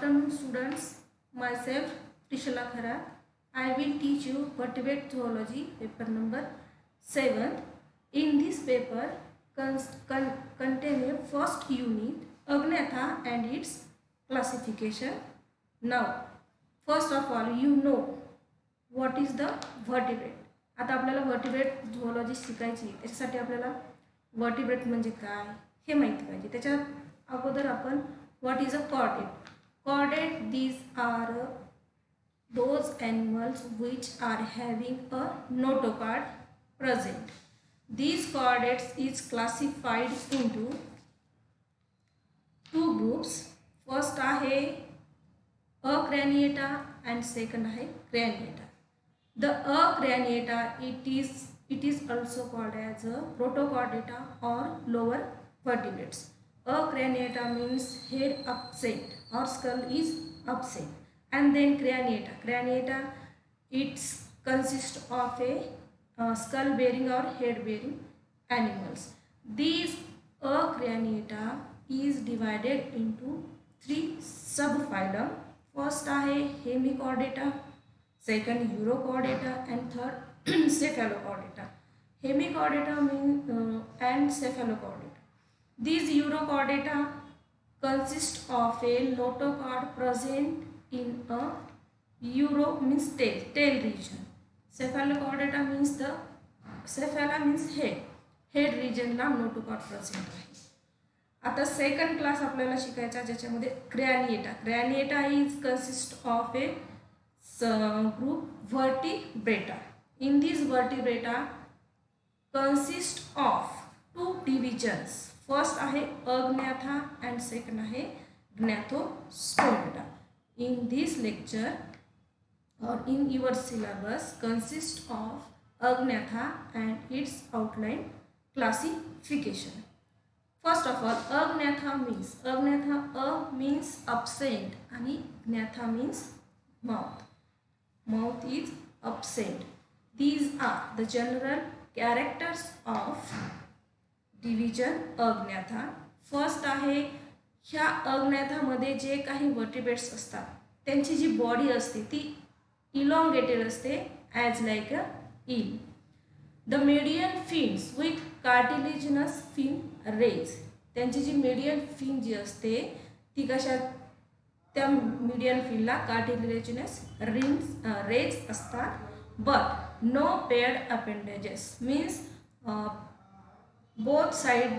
afternoon, students. Myself, Trishula Khara. I will teach you vertebrate zoology, paper number 7. In this paper, contain a first unit, Agnatha and its classification. Now, first of all, you know what is the vertebrate. आता आपल्याला vertebrate zoology शिकायची, त्याच्यासाठी आपल्याला vertebrate म्हणजे काय हे माहिती पाहिजे. त्याच्या अगोदर आपण what is a chordate. Chordate these are those animals which are having a notochord present. These chordates is classified into two groups. First आहे acraniata and second आहे craniata. The acraniata it is also called as a protochordata or lower vertebrates. Acraniata means head absent or skull is absent. And then craniata it consists of a skull bearing or head bearing animals. These acraniata is divided into three subphylum. First आहे hemichordata, second urochordata and third cephalochordata. Hemichordata and cephalochordata. These urochordata consist of a notochord present in a uro means tail region. Cephalochordata means the cephala means head region ला notochord present आहे. आता second class आपल्याला शिकायचा ज्याच्यामध्ये craniata is consist of a group vertebrata. In these vertebrata consist of two divisions. First आहे agnatha and second आहे gnathostomata. In this lecture or in your syllabus consist of agnatha and its outline classification. First of all, agnatha means absent and gnatha means mouth. Mouth is absent. These are the general characters of division agnatha. First आहे ह्या अग्न्याथामध्ये जे काही vertebrates असतात त्यांची जी body असते ती elongated असते as like a eel. The median fins with cartilaginous fin rays. त्यांची जी मेडियन फिन जी असते ती कशा त्या मीडियन फिनला कार्टिलेजिनस रेज असतात. But no paired appendages means both side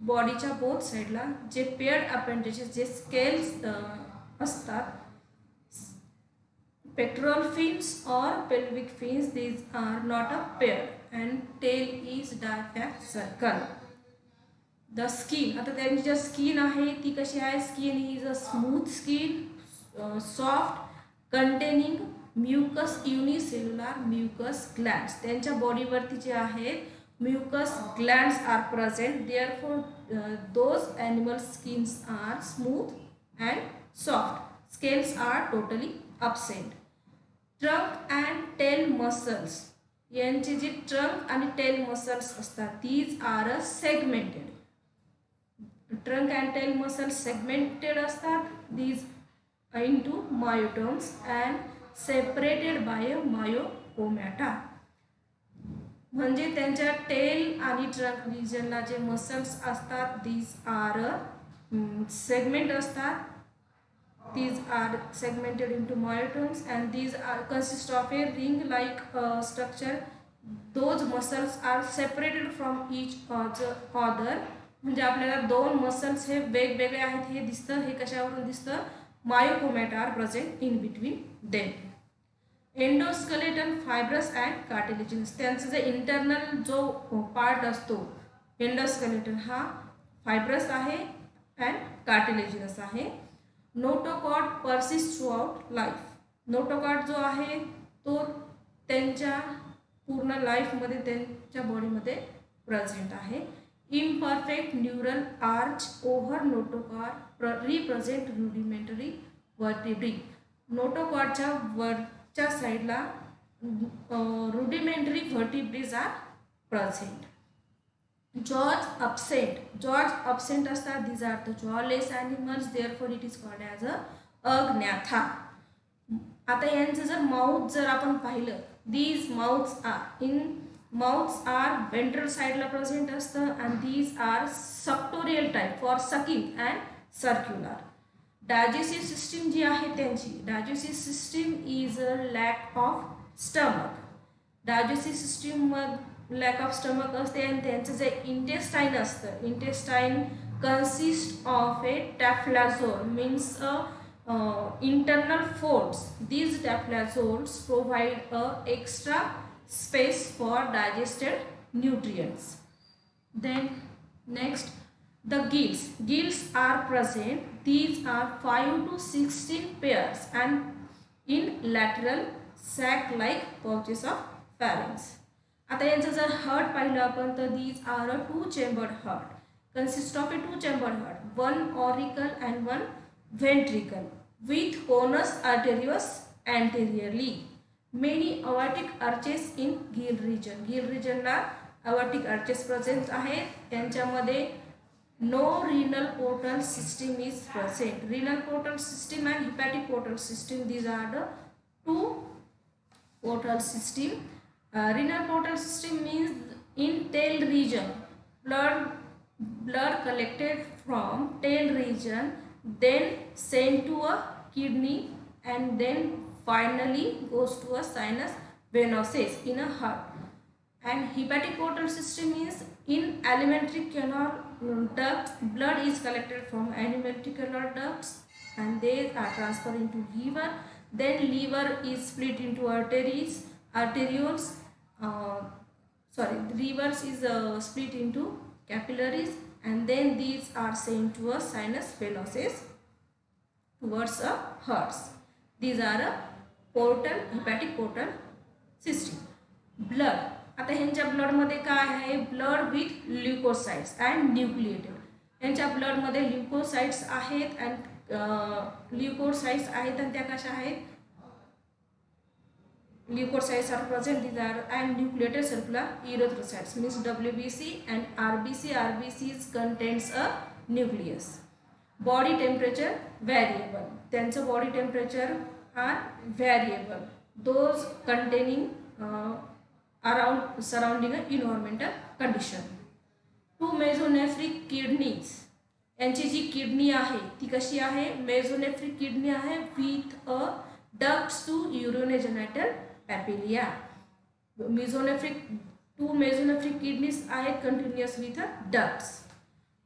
बॉडीच्या बोथ साईडला जे पेअर्ड अपेंडेजेस जे स्केल्स असतात पेक्टोरल फिन्स और pelvic fins these are not a paired and tail is diphycercal. The skin आता त्यांची जी स्किन आहे ती कशी आहे. Skin is a smooth skin soft containing mucus unicellular mucus glands. त्यांच्या बॉडीवरती जे आहेत mucus glands are present, therefore those animal skins are smooth and soft. Scales are totally absent. Trunk and tail muscles यांचे जे trunk आणि tail muscles असतात these are segmented. Trunk and tail muscles segmented असतात these into myotomes and separated by a myocomata. म्हणजे त्यांच्या tail आणि trunk रिजनला जे muscles असतात दीज आर सेगमेंट असतात. These are segmented into myotomes and these are consist of a ring like structure. Those muscles are separated from each other. म्हणजे आपल्याला दोन muscles हे वेगवेगळे आहेत हे दिसतं. हे कशावरून दिसतं. Myocommata are present in between them. Endoskeletal fibrous and cartilaginous. त्यांचा जो इंटरनल जो पार्ट असतो एंडोस्केलेटल हा फायब्रस आहे अँड कार्टिलेजिनस आहे. Notochord persist through out life. Notochord जो आहे तो त्यांच्या पूर्ण लाईफमध्ये त्यांच्या बॉडीमध्ये प्रेझेंट आहे. Imperfect neural arch over notochord represent rudimentary vertebrae. नोटोकॉर्डच्या वरच्या साईडला rudimentary vertebrae are present. Jaws absent असतात. these are the jawless animals, therefore it is called as a agnatha. आता यांचं जर माउथ जर आपण पाहिलं, दीज माउथ्स आर वेंट्रल साईडला प्रेझेंट असतं and these are suctorial type for sucking and circular. Digestive system जी आहे त्यांची, digestive system is a lack of stomach. Digestive system lack of stomach असते आणि त्यांचं जे इंटेस्टाईन असतं, intestine consist of a typhlosole means a internal folds. These diaphlazoles provide a extra space for digested nutrients. Then next, the gills. Gills are present. These are 5 to 16 pairs and in lateral sac-like pouches of pharynx. आता यांचं जर heart पाहिलं आपण तर these are a two-chambered heart. Consist of a two-chambered heart, one auricle and one ventricle with conus arterius anteriorly. Many aortic arches in gill region. Gill region ला aortic arches present आहेत. त्यांच्यामध्ये no renal portal system is present. Renal portal system and hepatic portal system, these are the two portal system. Renal portal system means in tail region, blood collected from tail region then sent to a kidney and then finally goes to a sinus venosus in a heart. And hepatic portal system is in alimentary canal ducts, blood is collected from alimentary canal ducts and they are transferred into liver. Then liver is split into arterioles. Rivers is split into capillaries and then these are sent to a sinus venosus towards a heart. These are a hepatic portal system. Blood. आता ह्यांच्या ब्लडमध्ये काय आहे, blood with leucocytes and nucleated. ह्यांच्या ब्लडमध्ये leucocytes आहेत and leucocytes आहेत आणि त्या कशा आहेत, leukocytes are present. These are and nucleated circular erythrocytes means WBC and RBC. RBCs contains a nucleus. Body temperature variable. त्यांचं body temperature are variable. Those containing around surrounding a environmental condition. Two mesonephric kidneys. यांची जी kidney आहे ती कशी आहे, mesonephric kidney आहे with a ducts to urinogenital papillae. Two mesonephric kidneys are continuous with ducts.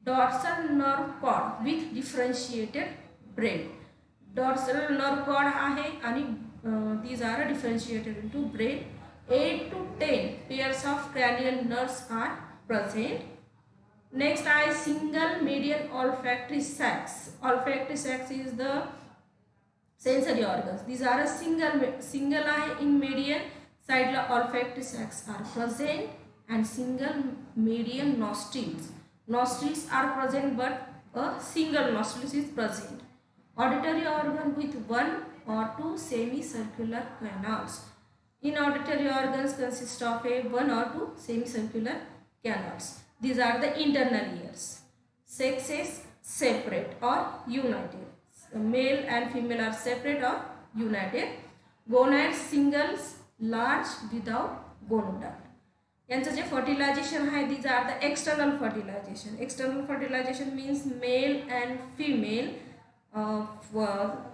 Dorsal nerve cord with differentiated brain. Dorsal nerve cord आहे आणि these are differentiated into brain. 8 to 10 pairs of cranial nerves are present. Next are single median olfactory sacs. Olfactory sacs is the sensory organs. These are a single eye in median side la olfactory sacs are present and single median nostrils. Nostrils are present but a single nostril is present. Auditory organ with one or two semicircular canals. In auditory organs consist of one or two semicircular canals. These are the internal ears. Sexes separate or united. Male and female are separate or united. Gonads singles, large without gonadal. यांचं जे fertilisation आहे these are the external fertilization. External fertilization means male and female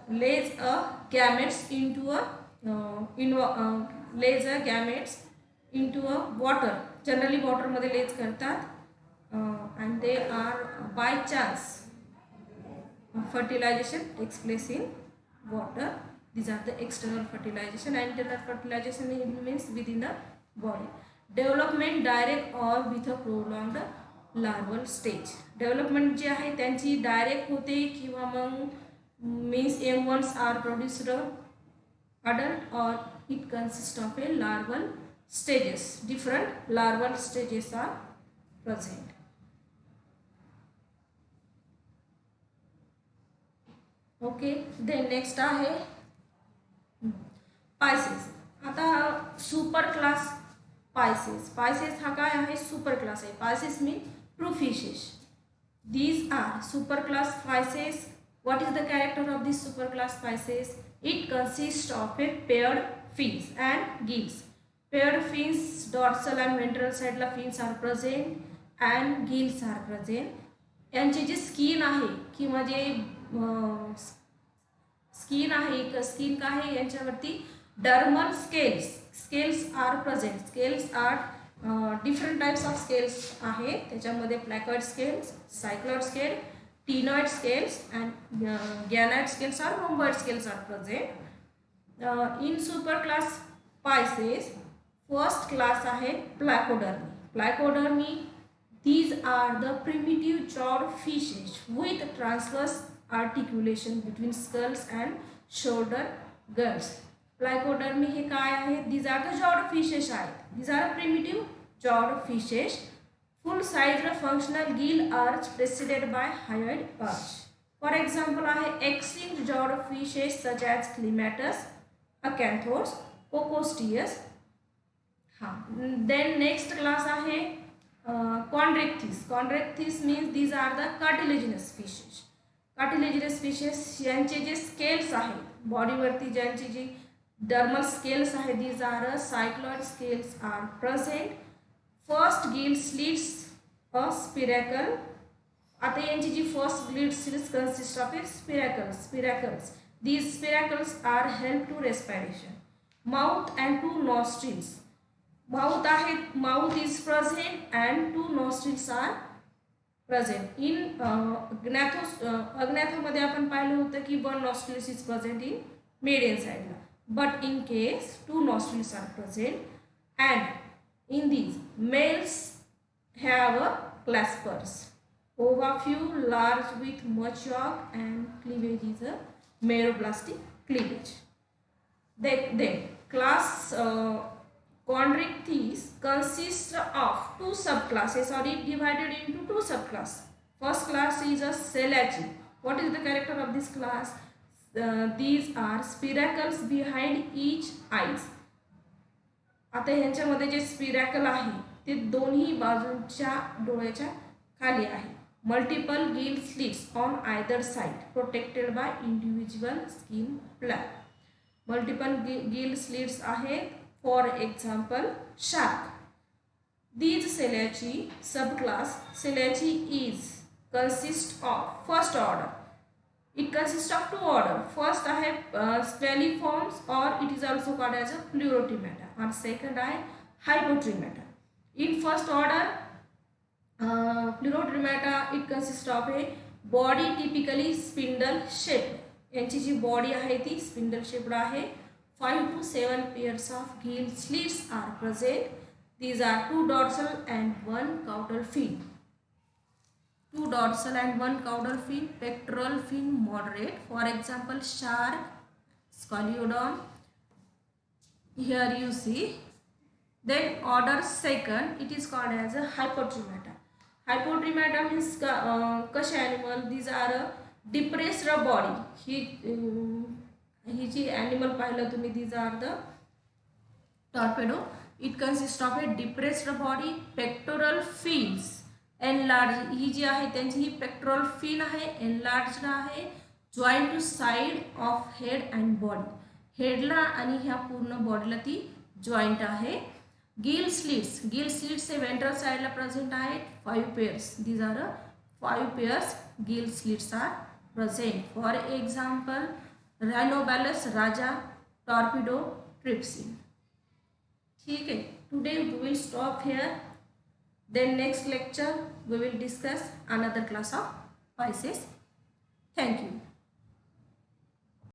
lays a gametes into a water. Generally water मध्ये lays करतात and they are by chance fertilization takes place in water. These are the external fertilization. And internal fertilization means within the body. Development direct or with a prolonged larval stage. Development जे आहे त्यांची direct होते किंवा मग means young ones are produced adult or it consists of a larval stages. Different larval stages are present. Okay. Then next आहे Pisces. आता super class Pisces. Pisces हा काय आहे, सुपर क्लास आहे. Pisces mean true fishes. These are super class fishes What is the character of this superclass Pisces? It consists of a paired fins and gills. Paired fins, dorsal and ventral side ला fins are present and gills are present. यांचे जे skin आहे किंवा जे skin आहे, skin काय आहे यांच्यावरती dermal scales are present. Scales are different types of scales आहे. त्याच्यामध्ये placoid scales, cycloid scale, ctenoid scales and ganoid scales are rhomboid scales are present. In super class Pisces first class आहे placodermi. प्लॅकोडर्मी, these are the primitive jawed fishes with transverse articulation between skulls and shoulder girdles. Placodermi हे काय आहे? These are the jawed fishes आहेत. These are primitive jawed fishes. Full sized functional gill arch preceded by hyoid arch. For example आहे extinct jawed fishes such as Clematis, Acanthos, Cocosteus. Then next class आहे Chondrichthyes. Chondrichthyes means these are the cartilaginous fishes. Cartilaginous fishes यांचे जे scales आहेत बॉडीवरती ज्यांची जी dermal scales आहेत these are cycloid scales are present. First gill slits a spiracle. आता यांची जी first gill slits consist of spiracles. These spiracles are help to respiration. Mouth and two nostrils. Mouth is present and two nostrils are present. In अग्न्याथोमध्ये आपण पाहिलं होतं की one nostrils is present in median side ला, but in case two nostrils are present and in these males have a claspers. Ova few large with much yolk and cleavage is a meroblastic cleavage. Then class Chondrichthyes consists of two subclasses or it divided into two subclasses. First class is a Selaci. What is the character of this class? These are spiracles behind each eyes. आता ह्यांच्यामध्ये जे स्पिरॅकल आहे ते दोन्ही बाजूंच्या डोळ्याच्या खाली आहे. Multiple gill slits on either side protected by individual skin plaque. Multiple gill slits आहेत. For example, shark. These Selaci subclass Selaci is consist of first order. It consists of two order. First I have Spelliforms or it is also called as a Pleurotremata. And second I Hypotremata. In first order Pleurotremata it consists of a body typically spindle shaped. यांची जी body आहे ती spindle shaped आहे. 5 to 7 pairs of gill slits are present. These are 2 dorsal and 1 caudal fin. 2 dorsal and 1 caudal fin. Pectoral fin moderate. For example, shark, Scoliodon. Here you see. Then order second, it is called as a Hypotremata. Hypotremata means कशे animal? These are a depressed body. ही जी animal पाहिलं तुम्ही these are the torpedo. It consists of a depressed body, pectoral fins enlarged. ही जी आहे त्यांची ही pectoral fin आहे, enlarged आहे, joined to side of head and body. हेडला आणि ह्या पूर्ण बॉडीला ती जॉईंट आहे. गिल स्लिट्स हे वेंट्रल साइडला प्रेझेंट आहेत 5 pairs. These are 5 pairs gill slits are present. For example, Rhinobalus raja, torpedo, trypsin. ठीक है. Today we will stop here. Then next lecture we will discuss another class of Pisces. Thank you.